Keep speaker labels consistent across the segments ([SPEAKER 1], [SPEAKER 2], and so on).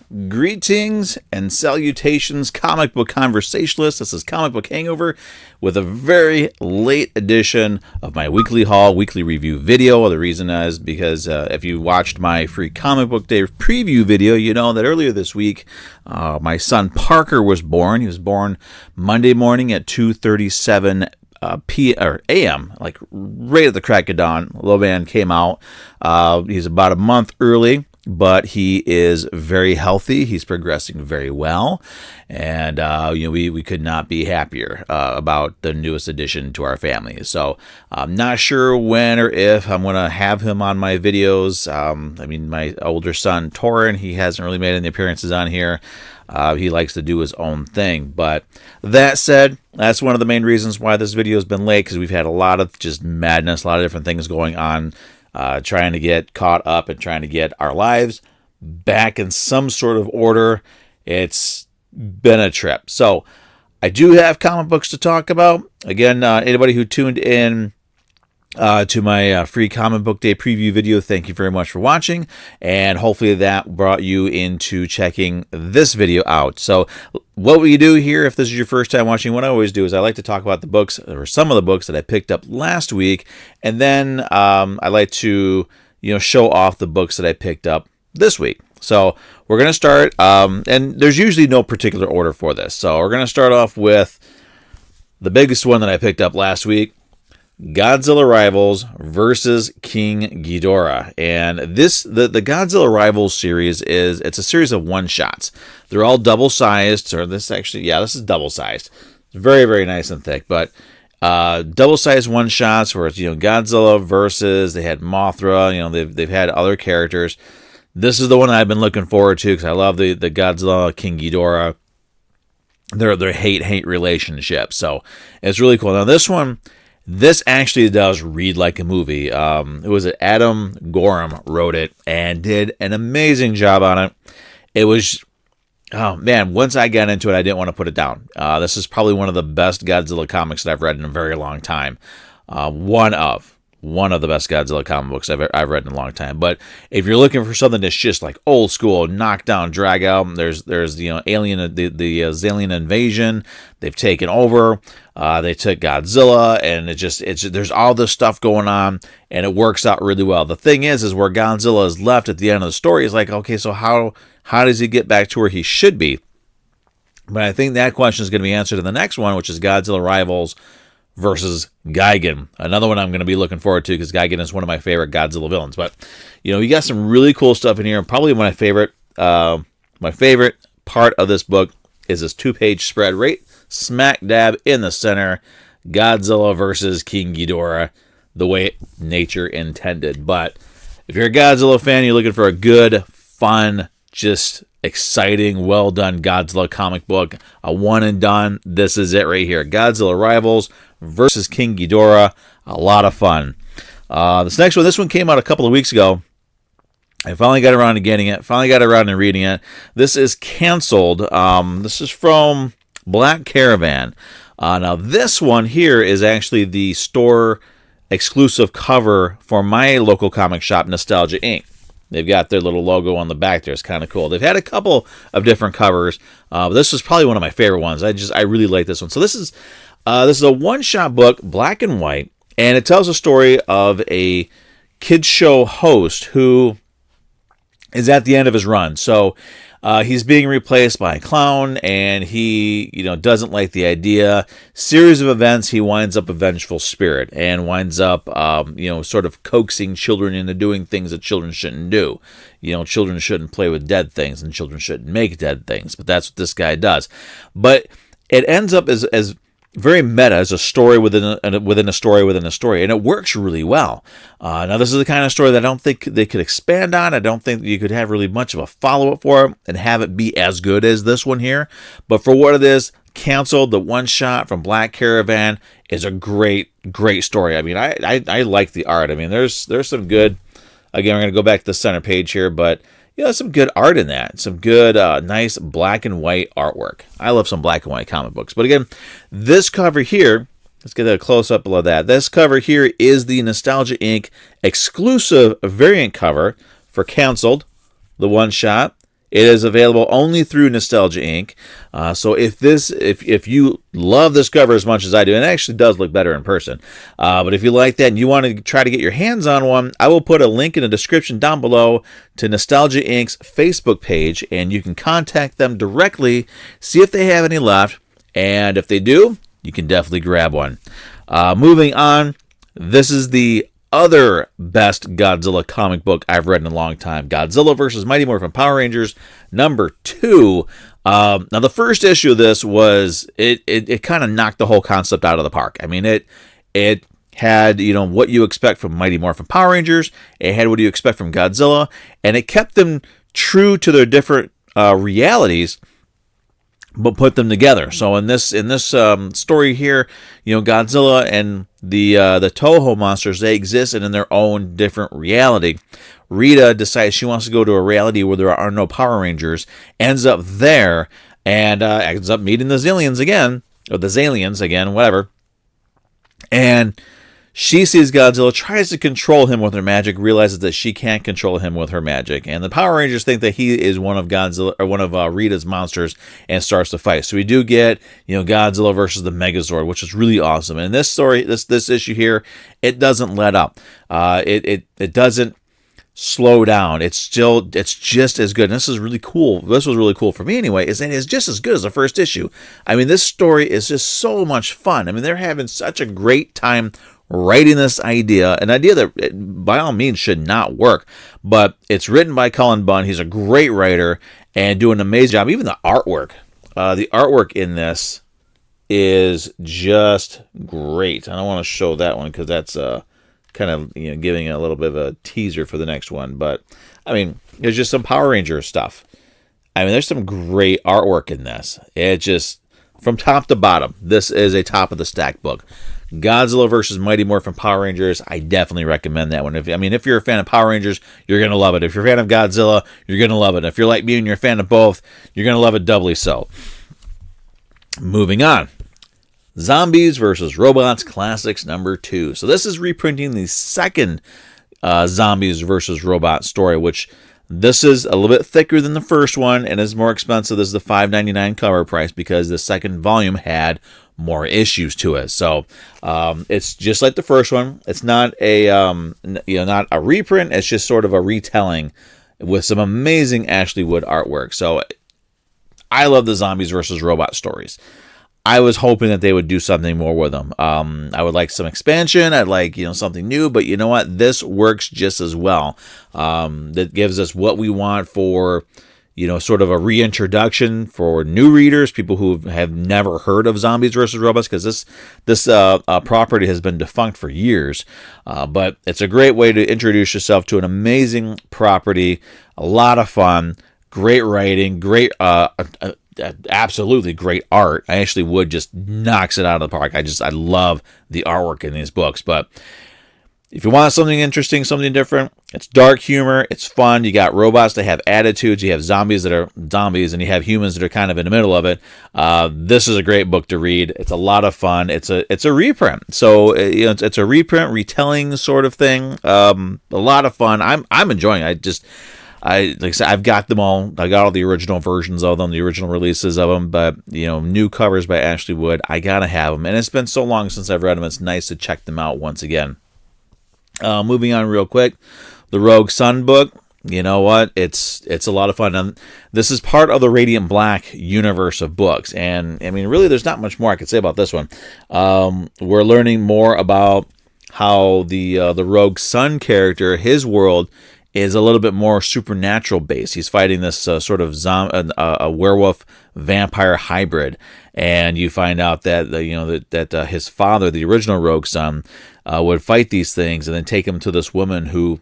[SPEAKER 1] Greetings and salutations, comic book conversationalists. This is Comic Book Hangover with a very late edition of my weekly haul, weekly review video. The reason is because if you watched my free comic book day preview video, you know that earlier this week, my son Parker was born. He was born Monday morning at 2:37 a.m., like right at the crack of dawn. Little man came out. He's about a month early, but he is very healthy. He's progressing very well, and we could not be happier about the newest addition to our family. So I'm not sure when or if I'm going to have him on my videos. My older son Torin, he hasn't really made any appearances on here. He likes to do his own thing. But that said, that's one of the main reasons why this video has been late, because we've had a lot of just madness, a lot of different things going on, trying to get caught up and trying to get our lives back in some sort of order. It's been a trip. So I do have comic books to talk about. Again, anybody who tuned in to my free comic book day preview video, thank you very much for watching, and hopefully that brought you into checking this video out. So what we do here, if this is your first time watching, what I always do is I like to talk about the books, or some of the books that I picked up last week, and then I like to show off the books that I picked up this week. So we're going to start, and there's usually no particular order for this, so we're going to start off with the biggest one that I picked up last week, Godzilla Rivals versus King Ghidorah. And the Godzilla Rivals series it's a series of one-shots. They're all double-sized, or this is double-sized. It's very, very nice and thick, but double-sized one-shots where it's, Godzilla versus, they had Mothra, they've had other characters. This is the one I've been looking forward to because I love the Godzilla King Ghidorah. Their hate relationship. So it's really cool. Now this actually does read like a movie. It was Adam Gorham wrote it and did an amazing job on it. It was, oh man, once I got into it, I didn't want to put it down. This is probably one of the best Godzilla comics that I've read in a very long time. One of the best Godzilla comic books I've read in a long time. But if you're looking for something that's just like old school, knock down, drag out, there's Alien, the Zalian invasion. They've taken over. They took Godzilla, and there's all this stuff going on, and it works out really well. The thing is where Godzilla is left at the end of the story is like, okay, so how does he get back to where he should be? But I think that question is going to be answered in the next one, which is Godzilla Rivals versus Gigan. Another one I'm going to be looking forward to because Gigan is one of my favorite Godzilla villains. But you got some really cool stuff in here. And probably my favorite part of this book is this 2-page spread right smack dab in the center. Godzilla versus King Ghidorah, the way nature intended. But if you're a Godzilla fan, you're looking for a good, fun, just exciting, well done Godzilla comic book, a one and done, this is it right here. Godzilla Rivals versus King Ghidorah. A lot of fun. This one came out a couple of weeks ago. I finally got around to getting it. Finally got around to reading it. This is Canceled. This is from Black Caravan. Now this one here is actually the store exclusive cover for my local comic shop, Nostalgia Inc. They've got their little logo on the back there. It's kind of cool. They've had a couple of different covers, but this is probably one of my favorite ones. I really like this one. So this is a one-shot book, black and white, and it tells a story of a kids show host who is at the end of his run. So he's being replaced by a clown, and he doesn't like the idea. Series of events, he winds up a vengeful spirit and winds up sort of coaxing children into doing things that children shouldn't do. Children shouldn't play with dead things, and children shouldn't make dead things, but that's what this guy does. But it ends up as very meta, as a story within a story within a story, and it works really well. Now, this is the kind of story that I don't think they could expand on. I don't think you could have really much of a follow-up for it and have it be as good as this one here. But for what it is, Canceled, the one-shot from Black Caravan, is a great, great story. I mean, I like the art. I mean, there's some good. Again, we're going to go back to the center page here, but some good art in that. Some good, nice black and white artwork. I love some black and white comic books. But again, this cover here, let's get a close-up below that. This cover here is the Nostalgia Inc. exclusive variant cover for Canceled, the one-shot. It is available only through Nostalgia Inc. So if you love this cover as much as I do, and it actually does look better in person, but if you like that and you want to try to get your hands on one, I will put a link in the description down below to Nostalgia Inc.'s Facebook page, and you can contact them directly, see if they have any left, and if they do, you can definitely grab one. Moving on, this is the other best Godzilla comic book I've read in a long time. Godzilla vs. Mighty Morphin Power Rangers #2. Now the first issue of this was it kind of knocked the whole concept out of the park. I mean it had what you expect from Mighty Morphin Power Rangers. It had what you expect from Godzilla, and it kept them true to their different realities, but put them together. So in this story here, Godzilla and the Toho monsters, they exist in their own different reality. Rita decides she wants to go to a reality where there are no Power Rangers, ends up there, and ends up meeting the Zillions again, or the Zalians again, whatever. And she sees Godzilla, tries to control him with her magic, realizes that she can't control him with her magic. And the Power Rangers think that he is one of Godzilla or one of Rita's monsters, and starts to fight. So we do get, Godzilla versus the Megazord, which is really awesome. And this story, this issue here, it doesn't let up. It doesn't slow down. It's just as good. And this is really cool. This was really cool for me anyway, is that it's just as good as the first issue. I mean, this story is just so much fun. I mean, they're having such a great time writing this idea, an idea that by all means should not work, but it's written by Cullen Bunn. He's a great writer and doing an amazing job. Even the artwork in this is just great. I don't want to show that one because that's kind of giving a little bit of a teaser for the next one, but I mean, there's just some Power Ranger stuff. I mean, there's some great artwork in this. It just, from top to bottom, this is a top of the stack book. Godzilla vs. Mighty Morphin Power Rangers, I definitely recommend that one. If you're a fan of Power Rangers, you're going to love it. If you're a fan of Godzilla, you're going to love it. If you're like me and you're a fan of both, you're going to love it doubly so. Moving on. Zombies vs. Robots Classics #2. So this is reprinting the second Zombies vs. Robots story, which this is a little bit thicker than the first one and is more expensive. This is the $5.99 cover price because the second volume had more issues to it. So it's just like the first one. It's not a not a reprint. It's just sort of a retelling with some amazing Ashley Wood artwork. So I love the Zombies versus Robot stories. I was hoping that they would do something more with them. I would like some expansion. I'd like something new, but you know what? This works just as well. That gives us what we want for sort of a reintroduction for new readers, people who have never heard of Zombies versus Robots, because this property has been defunct for years. But it's a great way to introduce yourself to an amazing property. A lot of fun, great writing, great. Absolutely great art. Ashley Wood just knocks it out of the park. I love the artwork in these books. But if you want something interesting, something different, it's dark humor, it's fun. You got robots that have attitudes, you have zombies that are zombies, and you have humans that are kind of in the middle of it. This is a great book to read. It's a lot of fun. It's a reprint, so it's a reprint, retelling sort of thing. A lot of fun. I'm enjoying it. Like I said, I've got them all. I got all the original versions of them, the original releases of them, but new covers by Ashley Wood, I gotta have them. And it's been so long since I've read them. It's nice to check them out once again. Moving on real quick, the Rogue Sun book. You know what? It's a lot of fun. And this is part of the Radiant Black universe of books. And I mean, really, there's not much more I could say about this one. We're learning more about how the Rogue Sun character, his world, is a little bit more supernatural based. He's fighting this sort of a werewolf vampire hybrid, and you find out that that his father, the original Rogue Sun, would fight these things and then take him to this woman who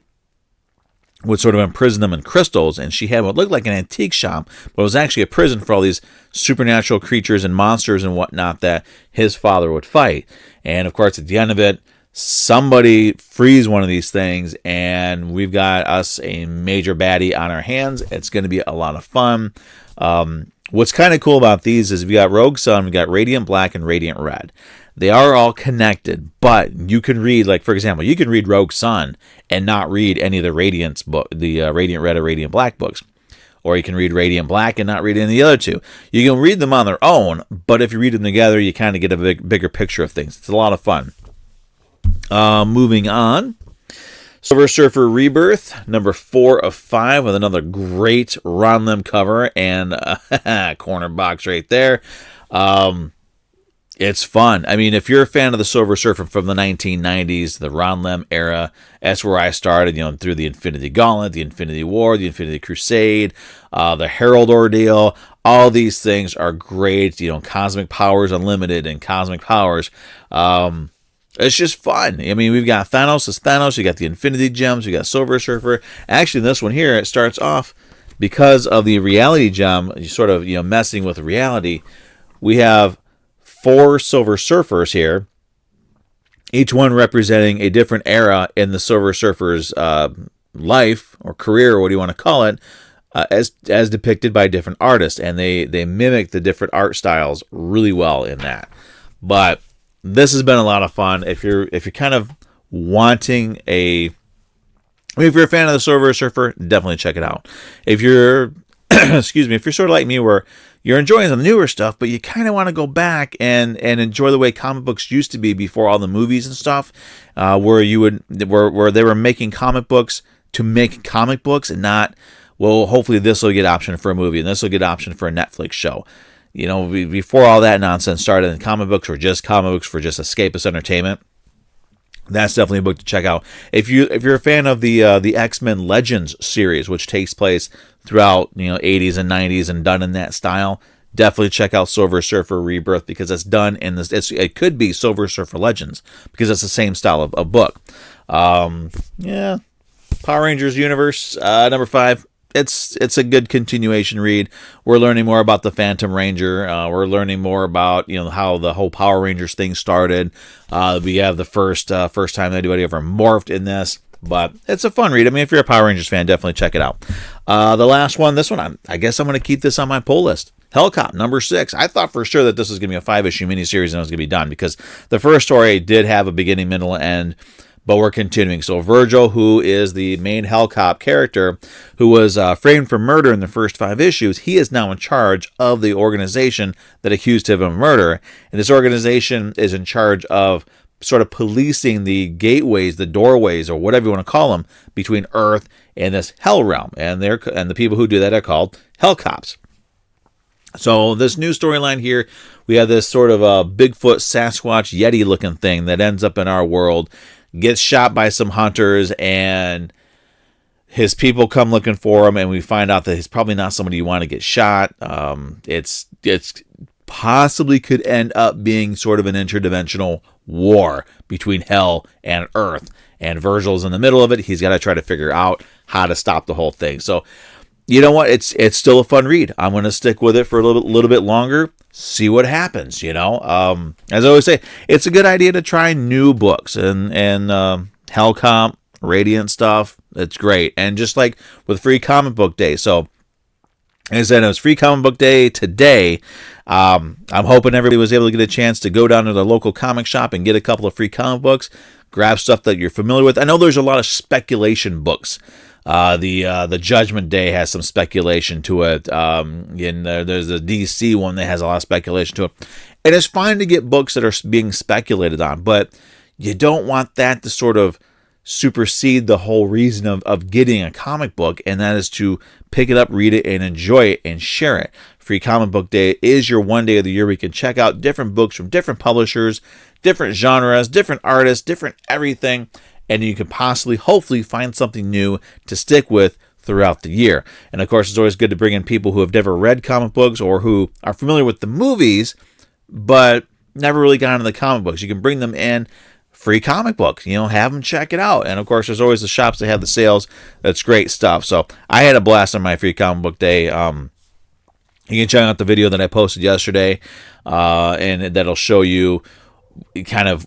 [SPEAKER 1] would sort of imprison them in crystals, and she had what looked like an antique shop, but it was actually a prison for all these supernatural creatures and monsters and whatnot that his father would fight. And of course, at the end of it, somebody frees one of these things, and we've got us a major baddie on our hands. It's going to be a lot of fun. What's kind of cool about these is we got Rogue Sun, we got Radiant Black, and Radiant Red. They are all connected, but you can read, like for example, you can read Rogue Sun and not read any of the Radiant Red or Radiant Black books. Or you can read Radiant Black and not read any of the other two. You can read them on their own, but if you read them together, you kind of get a bigger picture of things. It's a lot of fun. Moving on. Silver Surfer Rebirth, number 4 of 5, with another great Ron Lim cover and corner box right there. It's fun. I mean, if you're a fan of the Silver Surfer from the 1990s, the Ron Lim era, that's where I started, through the Infinity Gauntlet, the Infinity War, the Infinity Crusade, the Herald Ordeal. All these things are great. Cosmic Powers Unlimited and Cosmic Powers. It's just fun. I mean, we've got Thanos as Thanos. You got the Infinity Gems. You got Silver Surfer. Actually, this one here, it starts off because of the reality gem, sort of, messing with reality. We have 4 Silver Surfers here, each one representing a different era in the Silver Surfer's life or career, or what do you want to call it, as depicted by different artists, and they mimic the different art styles really well in that. But this has been a lot of fun. If you're kind of wanting if you're a fan of the Silver Surfer, definitely check it out. If you're excuse me, if you're sort of like me, where you're enjoying the newer stuff, but you kind of want to go back and enjoy the way comic books used to be before all the movies and stuff, where they were making comic books to make comic books and not, well, hopefully this will get option for a movie and this will get option for a Netflix show. Before all that nonsense started, and comic books were just comic books for just escapist entertainment. That's definitely a book to check out. If you're a fan of the X-Men Legends series, which takes place throughout 80s and 90s and done in that style, definitely check out Silver Surfer Rebirth, because it's done in this. It could be Silver Surfer Legends because it's the same style of book. Yeah, Power Rangers universe, number 5. It's a good continuation read. We're learning more about the Phantom Ranger. We're learning more about how the whole Power Rangers thing started. We have the first time anybody ever morphed in this, but it's a fun read. I mean, if you're a Power Rangers fan, definitely check it out. The last one, this one, I guess I'm going to keep this on my pull list. Hellcop, number 6. I thought for sure that this was going to be a 5-issue miniseries and it was going to be done, because the first story did have a beginning, middle, and end. But we're continuing. So Virgil, who is the main Hellcop character, who was framed for murder in the first 5 issues, he is now in charge of the organization that accused him of murder. And this organization is in charge of sort of policing the gateways, the doorways, or whatever you want to call them, between Earth and this Hell realm. And the people who do that are called Hellcops. So this new storyline here, we have this sort of a Bigfoot, Sasquatch, Yeti looking thing that ends up in our world, gets shot by some hunters, and his people come looking for him, and we find out that he's probably not somebody you want to get shot. It's possibly could end up being sort of an interdimensional war between Hell and Earth, and Virgil's in the middle of it. He's got to try to figure out how to stop the whole thing. So, you know what? It's still a fun read. I'm going to stick with it for a little bit longer. See what happens. As I always say, it's a good idea to try new books and Hellcop, Radiant stuff. It's great. And just like with Free Comic Book Day. So, as I said, it was Free Comic Book Day today. I'm hoping everybody was able to get a chance to go down to the local comic shop and get a couple of free comic books, grab stuff that you're familiar with. I know there's a lot of speculation books. The Judgment Day has some speculation to it. There's a DC one that has a lot of speculation to it. And it's fine to get books that are being speculated on, but you don't want that to sort of supersede the whole reason of getting a comic book, and that is to pick it up, read it, and enjoy it, and share it. Free Comic Book Day is your one day of the year where you can check out different books from different publishers, different genres, different artists, different everything, and you can hopefully find something new to stick with throughout the year. And of course, it's always good to bring in people who have never read comic books or who are familiar with the movies, but never really got into the comic books. You can bring them in, free comic book, have them check it out. And of course, there's always the shops that have the sales. That's great stuff. So I had a blast on my Free Comic Book Day. You can check out the video that I posted yesterday, and that'll show you kind of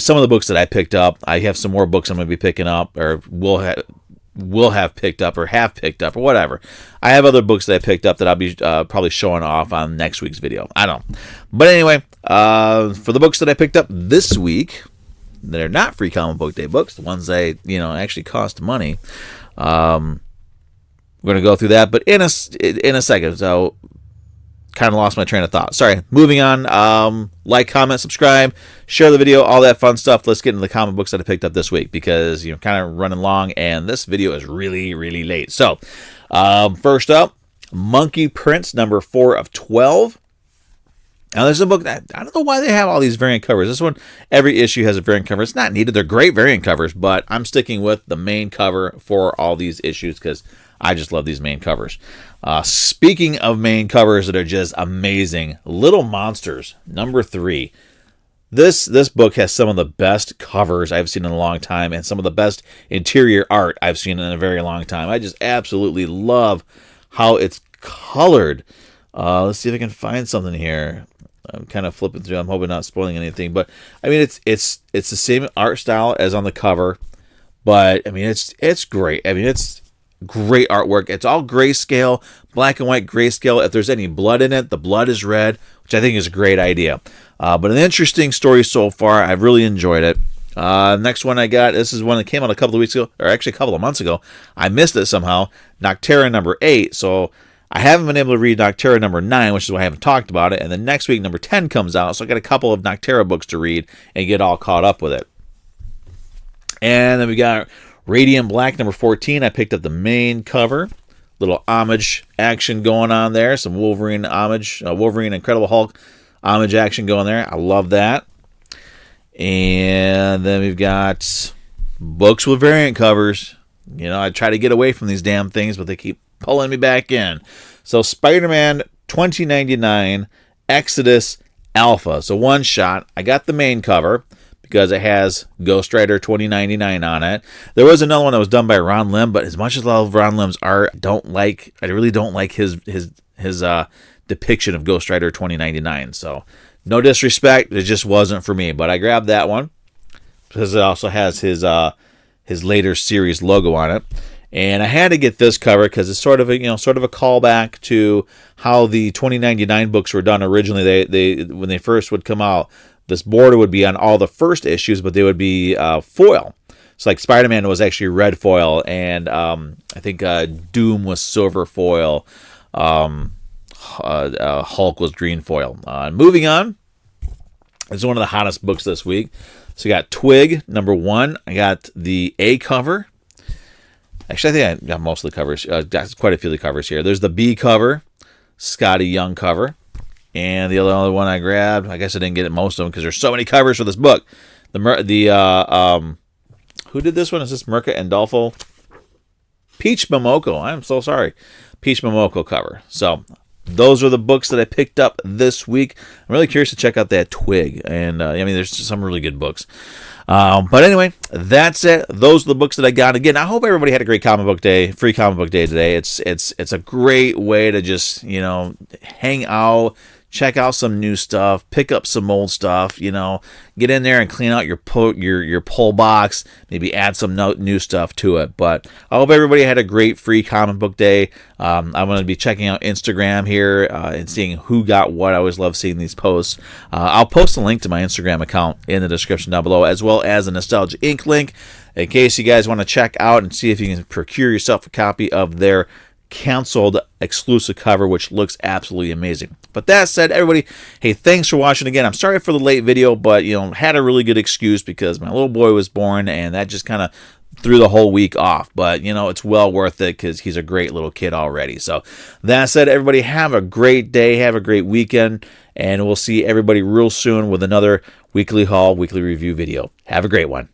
[SPEAKER 1] some of the books that I picked up. I have some more books I'm going to be picking up, or will have picked up, or have picked up, or whatever. I have other books that I picked up that I'll be probably showing off on next week's video. I don't know. But anyway, for the books that I picked up this week, they're not Free Comic Book Day books, the ones that actually cost money. We're going to go through that, but in a second. So kind of lost my train of thought. Sorry. Moving on. Like, comment, subscribe, share the video, all that fun stuff. Let's get into the comic books that I picked up this week because kind of running long, and this video is really, really late. So first up, Monkey Prince number 4 of 12. Now, there's a book that I don't know why they have all these variant covers. This one, every issue has a variant cover. It's not needed. They're great variant covers, but I'm sticking with the main cover for all these issues because I just love these main covers. Speaking of main covers that are just amazing, Little Monsters number 3. This book has some of the best covers I've seen in a long time and some of the best interior art I've seen in a very long time. I just absolutely love how it's colored. Let's see if I can find something here. I'm kind of flipping through. I'm hoping not spoiling anything, but I mean it's the same art style as on the cover, but I mean it's great. I mean it's great artwork. It's all grayscale, black and white grayscale. If there's any blood in it, the blood is red, which I think is a great idea. But an interesting story so far. I've really enjoyed it. Next one I got, this is one that came out a couple of weeks ago, or actually a couple of months ago. I missed it somehow. Nocterra number 8. So I haven't been able to read Nocterra number 9, which is why I haven't talked about it. And then next week, number 10 comes out. So I got a couple of Nocterra books to read and get all caught up with it. And then we got Radiant Black number 14. I picked up the main cover. Little homage action going on there. Some Wolverine homage. Wolverine Incredible Hulk homage action going there. I love that. And then we've got books with variant covers. I try to get away from these damn things, but they keep pulling me back in. So Spider-Man 2099 Exodus Alpha. So one shot. I got the main cover because it has Ghost Rider 2099 on it. There was another one that was done by Ron Lim, but as much as I love Ron Lim's art, I really don't like his depiction of Ghost Rider 2099. So no disrespect, it just wasn't for me. But I grabbed that one because it also has his later series logo on it. And I had to get this cover because it's sort of a callback to how the 2099 books were done originally. They when they first would come out, this border would be on all the first issues, but they would be foil. So like Spider-Man was actually red foil, and I think Doom was silver foil. Hulk was green foil. Moving on, it's one of the hottest books this week. So you got Twig number 1. I got the A cover. Actually, I think I got most of the covers. Got quite a few of the covers here. There's the B cover, Scotty Young cover, and the other one I grabbed. I guess I didn't get most of them because there's so many covers for this book. Who did this one? Is this Mirka Andolfo? Peach Momoko. I'm so sorry. Peach Momoko cover. So those are the books that I picked up this week. I'm really curious to check out that Twig, and there's some really good books. But anyway, that's it. Those are the books that I got. Again, I hope everybody had a great comic book day, free comic book day today. It's a great way to just, hang out, check out some new stuff, pick up some old stuff, get in there and clean out your pull box, maybe add some new stuff to it. But I hope everybody had a great free comic book day. I'm going to be checking out Instagram here and seeing who got what. I always love seeing these posts. I'll post a link to my Instagram account in the description down below, as well as a Nostalgia Inc. link in case you guys want to check out and see if you can procure yourself a copy of their canceled exclusive cover, which looks absolutely amazing. But that said, everybody, hey, thanks for watching again. I'm sorry for the late video, but had a really good excuse because my little boy was born, and that just kind of threw the whole week off. But it's well worth it because he's a great little kid already. So that said, everybody, have a great day, have a great weekend, and we'll see everybody real soon with another weekly haul, weekly review video. Have a great one.